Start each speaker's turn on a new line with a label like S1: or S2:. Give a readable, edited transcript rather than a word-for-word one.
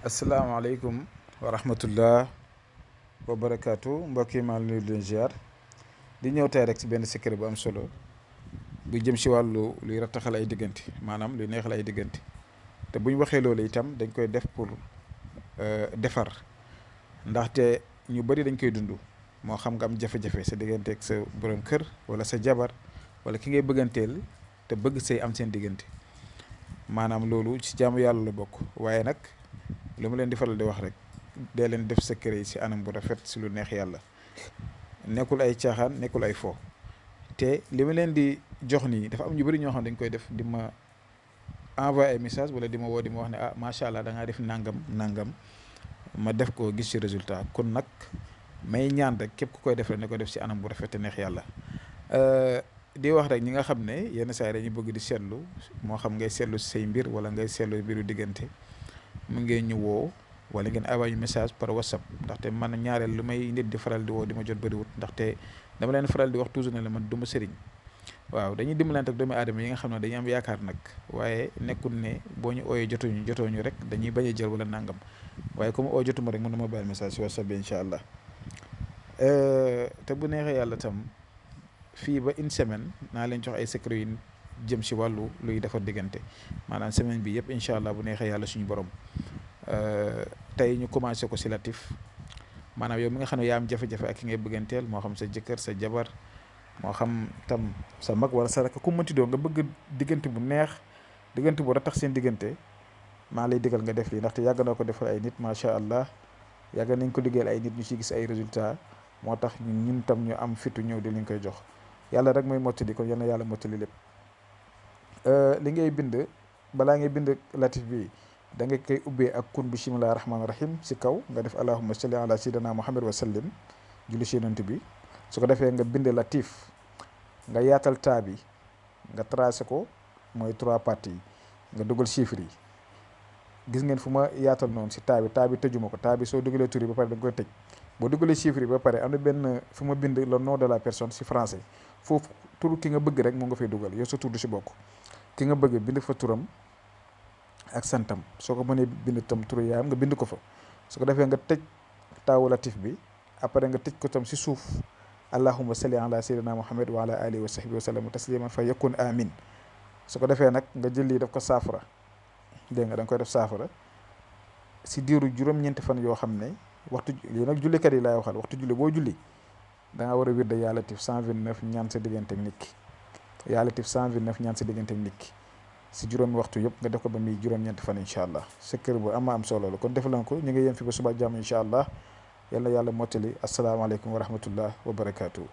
S1: asalaamaaleykum wa rahmatullah wa barakaatu mbokk yi maa ngi leen di ziar di ñëw tey rek ci benn secret bu am solo bu jëm ci wàllu luy rattaxal ay diggante maanaam luy neexal ay diggante te bu ñu waxee loolu itam dañ koy def pour defar ndaxte ñu bari dañ koy dund moo xam nga am jafe-jafe sa diggante ak sa borom kër wala sa jabar wala ki ngay bëgganteel te bëgg say am seen diggante maanaam loolu ci jaamu yàlla la bokk waaye nag lu ma leen di faral di wax rek dee leen def secret yi ci anam bu rafet ci lu neex yàlla nekkul ay caaxaan nekkul ay fo te li ma leen di jox nii dafa am ñu bari ñoo xam dañ koy def di ma envoyé ay message wala di ma woo di ma wax ne ah macha allah da ngaa def nangam ma def ko gis ci résultat kon nag may ñaan rek képp ku koy def rek ne ko def ci anam bu rafet te neex yàlla di wax rek ñi nga xam ne yenn saa yi dañuy bëgg di seetlu moo xam ngay seetlu ci say mbir wala ngay seetlu mbiru diggante mu ngeen ñu woo wala ngeen envoyé message par whatsapp ndaxte man ñaareel lu may nit di faral di woo di ma jot bëriwut ndaxte dama leen faral di wax toujours ne la man du ma sëriñ waaw dañuy dimbalante ak doomu aadama yi nga xam ne dañuy am yaakaar nag waaye nekkul ne boo ñu ooyee jotooñu rek dañuy bañ a jël wala nangam waaye comme oo jotuma rek mën na ma bàyyi message si whatsapp bi incha allah te bu neexee yàlla tam fii ba une semaine naa leen jox ay secret yu jëm si wàllu luy defar diggante maanaam semaine bi yëpp incha allah bu neexee yàlla suñu borom tey ñu commencé ko si latif maanaam yow mi nga xam ne yaa am jafe-jafe ak ki ngay bëgganteel moo xam sa jëkkër sa jabar moo xam tam sa mag wala sa rakk ku mënti doo nga bëgg diggante bu neex diggante bu ratax seen diggante maa lay digal nga def lii ndaxte yàgg na ko defal ay nit macha allah yàgg nañ ko liggéeyal ay nit ñu ci gis ay résultats moo tax ñun tam ñu am fitu ñëw di liñ koy jox yàlla rek mooy mottali kon yal na yàlla mottali lépp. li ngay bind balaa ngay bind latif bi da nga koy ubbee ak kun bismillahi rahmaani rahim si kaw nga def allahumma salli ala sayyidina muhammad wa sallim julli si yonent bi su ko defee nga bind latif nga yaatal taa bi nga tracé ko mooy 3 parties yi nga dugal chiffres yi gis ngeen fu ma yaatal noonu si taa bi tëjuma ko taa bi soo dugalee tur yi ba pare da nga koy tëj boo dugalee chiffres yi ba pare am na benn fu ma bind le nom de la personne si français foofu tur ki nga bëgg rek moo nga fay dugal yow sa tur du si bokk ki nga bëgg bind fa turam ak santam soo ko mënee bind tam turu yaayam nga bind ko fa su ko defee nga tëj taawu latif bi après nga tëj ko tam si suuf allahumma salli ala sayyidina muhammad wa ala alihi wa sahbihi wa sallam tasliman fa yakun amin su ko defee nag nga jël lii daf ko saafara dégg nga da nga koy def saafara si diiru juróom-ñeenti fan yoo xam ne waxtu lii nag jullikat yi laay waxal waxtu julli boo julli da nga war a wirda yaa latif 129 ñaan sa diggante ak nit ki yaa latif 129 ñaan sa diggante ak nit ki si juróomi waxtu yëpp nga def ko ba muy juróom-ñeenti fan incha allah sa kër bu am solo la kon def lan ko ñu ngi yem fi ba suba jàmm incha allah yal na yàlla mottali asalaamaaleykum wa rahmatullah wa barakaatu.